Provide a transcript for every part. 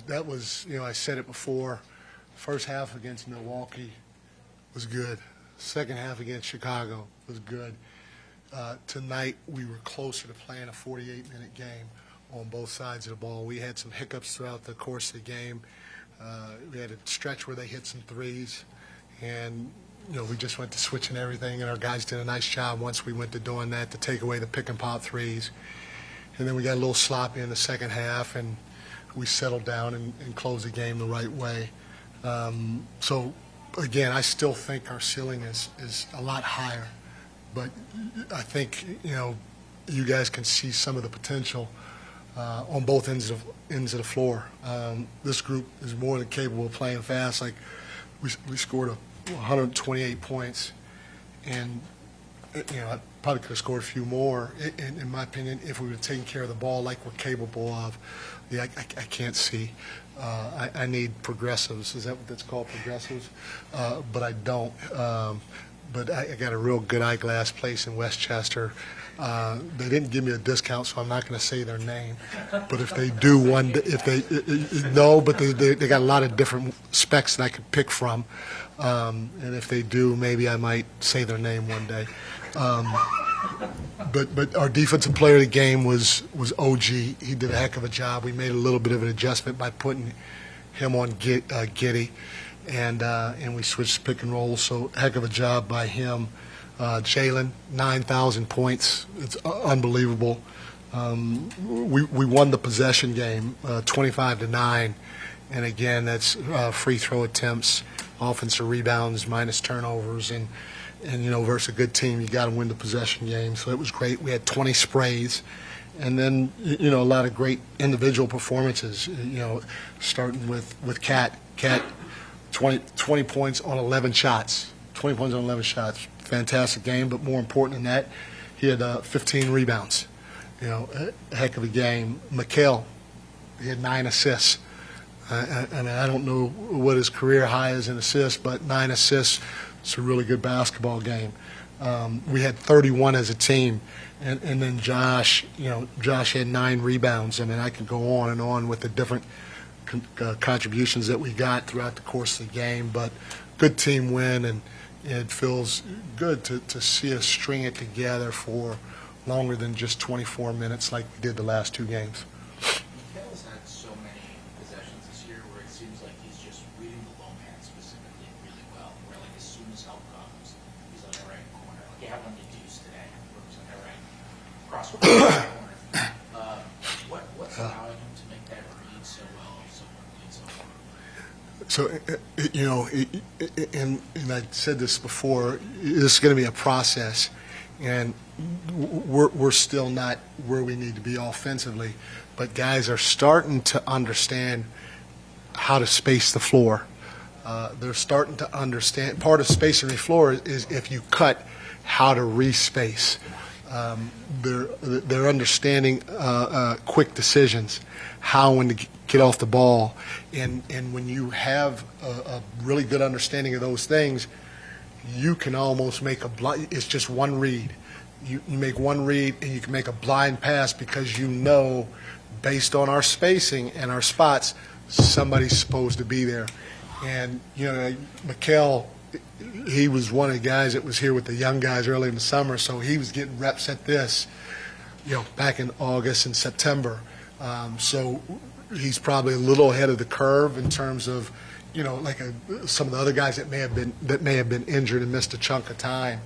that was, I said it before. First half against Milwaukee was good. Second half against Chicago was good. Tonight we were closer to playing a 48-minute game on both sides of the ball. We had some hiccups throughout the course of the game. We had a stretch where they hit some threes, and we just went to switching everything, and our guys did a nice job once we went to doing that to take away the pick and pop threes. And then we got a little sloppy in the second half, and we settled down and closed the game the right way. So, again, I still think our ceiling is a lot higher. But I think, you guys can see some of the potential on both ends of the floor. This group is more than capable of playing fast. Like, we scored 128 points, and I probably could have scored a few more, in my opinion, if we would have taken care of the ball like we're capable of. Yeah, I can't see. I need progressives. Is that what that's called, progressives? But I don't. But I got a real good eyeglass place in Westchester. They didn't give me a discount, so I'm not going to say their name. But if they do they got a lot of different specs that I could pick from. And if they do, maybe I might say their name one day. But our defensive player of the game was OG. He did a heck of a job. We made a little bit of an adjustment by putting him on Giddy, and we switched pick and roll. So heck of a job by him. Jalen, 9,000 points. It's unbelievable. We won the possession game, 25-9, and again that's free throw attempts, offensive rebounds minus turnovers, and versus a good team, you got to win the possession game. So it was great. We had 20 sprays, and then a lot of great individual performances. Starting with Cat, 20 points on 11 shots. 20 points on 11 shots. Fantastic game, but more important than that, he had 15 rebounds. A heck of a game. Mikal, he had 9 assists. I mean, I don't know what his career high is in assists, but 9 assists. It's a really good basketball game. We had 31 as a team, and then Josh had 9 rebounds. I mean, I could go on and on with the different contributions that we got throughout the course of the game, but good team win, and it feels good to see us string it together for longer than just 24 minutes like we did the last 2 games. Mikel's had so many possessions this year where it seems like he's just reading the low man specifically really well, where like as soon as help comes, he's on the right corner. Like you have on the deuce today, where he's on the right cross corner. What's allowing him to make that read so well, so quickly, so far? So, and I said this before, this is going to be a process, and we're still not where we need to be offensively, but guys are starting to understand how to space the floor. They're starting to understand. Part of spacing the floor is if you cut, how to respace. They're understanding quick decisions, how when to get off the ball, and when you have a really good understanding of those things, you can almost make it's just one read. You make one read and you can make a blind pass because based on our spacing and our spots, somebody's supposed to be there. And Mikal, he was one of the guys that was here with the young guys early in the summer, so he was getting reps at this, back in August and September. So he's probably a little ahead of the curve in terms of, some of the other guys that may have been injured and missed a chunk of time.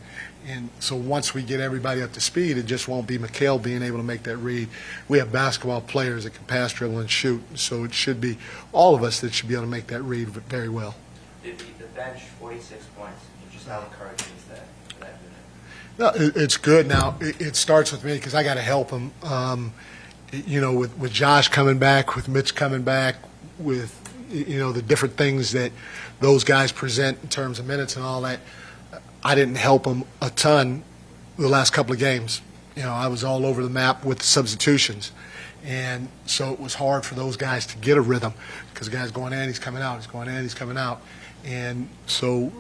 And so once we get everybody up to speed, it just won't be Mikal being able to make that read. We have basketball players that can pass, dribble, and shoot, so it should be all of us that should be able to make that read very well. The bench, 46 points. Just how encouraging is that? No, it's good. Now, it starts with me because I got to help him. With Josh coming back, with Mitch coming back, with the different things that those guys present in terms of minutes and all that, I didn't help them a ton the last couple of games. I was all over the map with the substitutions. And so it was hard for those guys to get a rhythm because the guy's going in, he's coming out, he's going in, he's coming out. And so,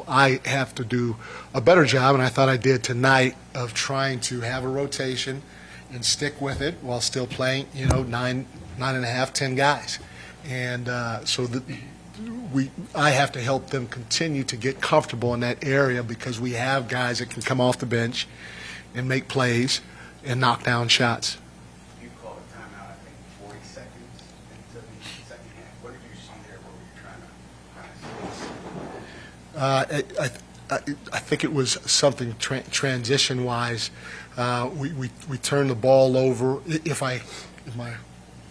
I have to do a better job, and I thought I did tonight, of trying to have a rotation and stick with it while still playing, 9 and a half, 10 guys. And so I have to help them continue to get comfortable in that area because we have guys that can come off the bench and make plays and knock down shots. You called a timeout, I think, 40 seconds into the second half. What did you see there? What were you trying to I think it was something transition-wise. We turned the ball over. If my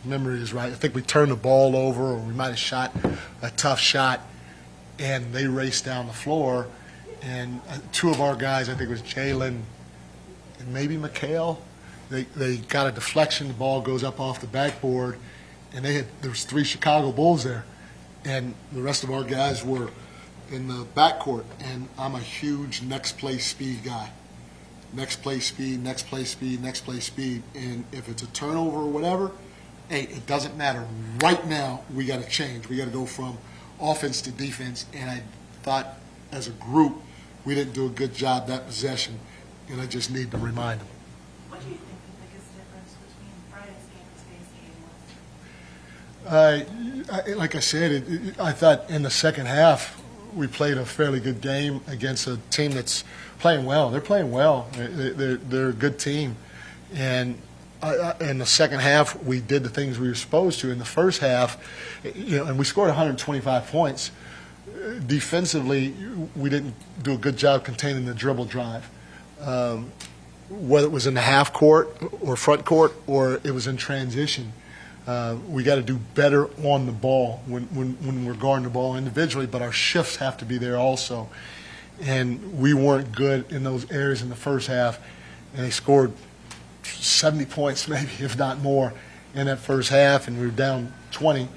memory is right, I think we turned the ball over, or we might have shot a tough shot, and they raced down the floor. And two of our guys, I think it was Jalen and maybe McHale, they got a deflection. The ball goes up off the backboard, and there was 3 Chicago Bulls there, and the rest of our guys were in the backcourt. And I'm a huge next play speed guy. Next play speed, next play speed, next play speed. And if it's a turnover or whatever, hey, it doesn't matter. Right now, we got to change. We got to go from offense to defense. And I thought, as a group, we didn't do a good job that possession, and I just need to remind them. What do you think the biggest difference between Friday's game and today's game was? Like I said, I thought in the second half we played a fairly good game against a team that's playing well. They're playing well. They're a good team. And in the second half, we did the things we were supposed to. In the first half, and we scored 125 points. Defensively, we didn't do a good job containing the dribble drive. Whether it was in the half court or front court or it was in transition, we got to do better on the ball when we're guarding the ball individually, but our shifts have to be there also. And we weren't good in those areas in the first half, and they scored 70 points maybe, if not more, in that first half, and we were down 20.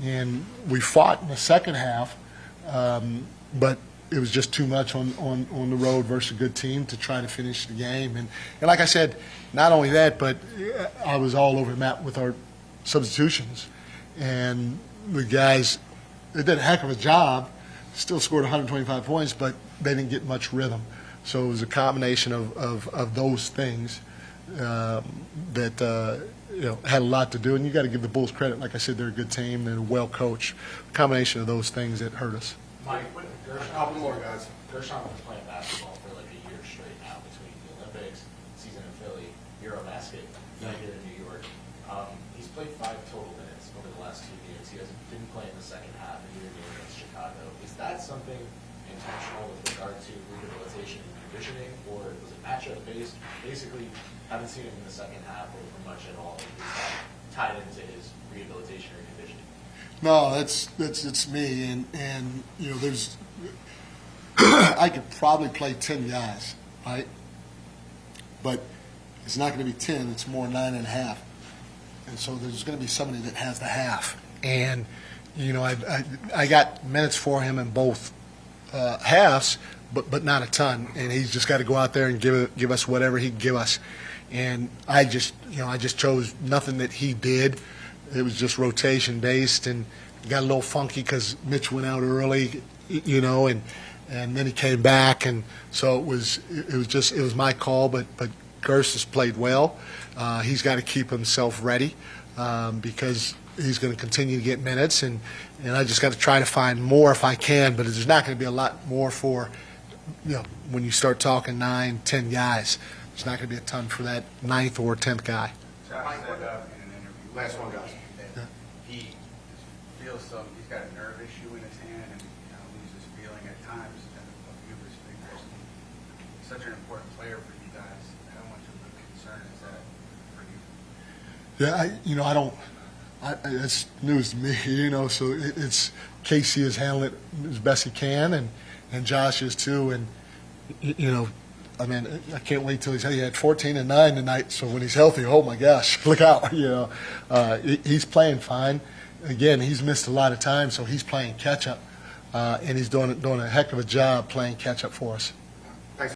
And we fought in the second half, but it was just too much on the road versus a good team to try to finish the game. And like I said, not only that, but I was all over the map with our substitutions. And the guys, they did a heck of a job, still scored 125 points, but they didn't get much rhythm. So it was a combination of those things that had a lot to do. And you got to give the Bulls credit. Like I said, they're a good team. They're well coached. A combination of those things that hurt us. Mike, a couple more guys. Gershon was playing basketball for like a year straight now between the Olympics, season in Philly, Eurobasket, now here in New York. He's played 5 total minutes over the last 2 games. He didn't play in the second half in either game against Chicago. Is that something intentional with regard to rehabilitation and conditioning, or was it matchup based? Basically, haven't seen him in the second half or much at all. Is that tied into his rehabilitation or conditioning? No, it's me, and there's I could probably play 10 guys, right? But it's not going to be 10; it's more 9.5. And so there's going to be somebody that has the half, and I got minutes for him in both halves, but not a ton, and he's just got to go out there and give us whatever he can give us. And I just chose nothing that he did. It was just rotation based, and got a little funky because Mitch went out early, and then he came back, and so it was my call. But Gerst has played well. He's got to keep himself ready because he's going to continue to get minutes, and I just got to try to find more if I can. But there's not going to be a lot more for when you start talking 9, 10 guys. There's not going to be a ton for that 9th or 10th guy. Josh said in an interview, last one, guys, that he feels he's got a nerve issue in his hand and loses feeling at times and a few of his fingers. He's such an important player for you guys. How much of a concern is that for you? Yeah, I don't. It's news to me, So it's Casey is handling it as best he can, and Josh is too, and I mean, I can't wait till he had 14 and 9 tonight. So when he's healthy, oh my gosh, look out! He's playing fine. Again, he's missed a lot of time, so he's playing catch up, and he's doing a heck of a job playing catch up for us.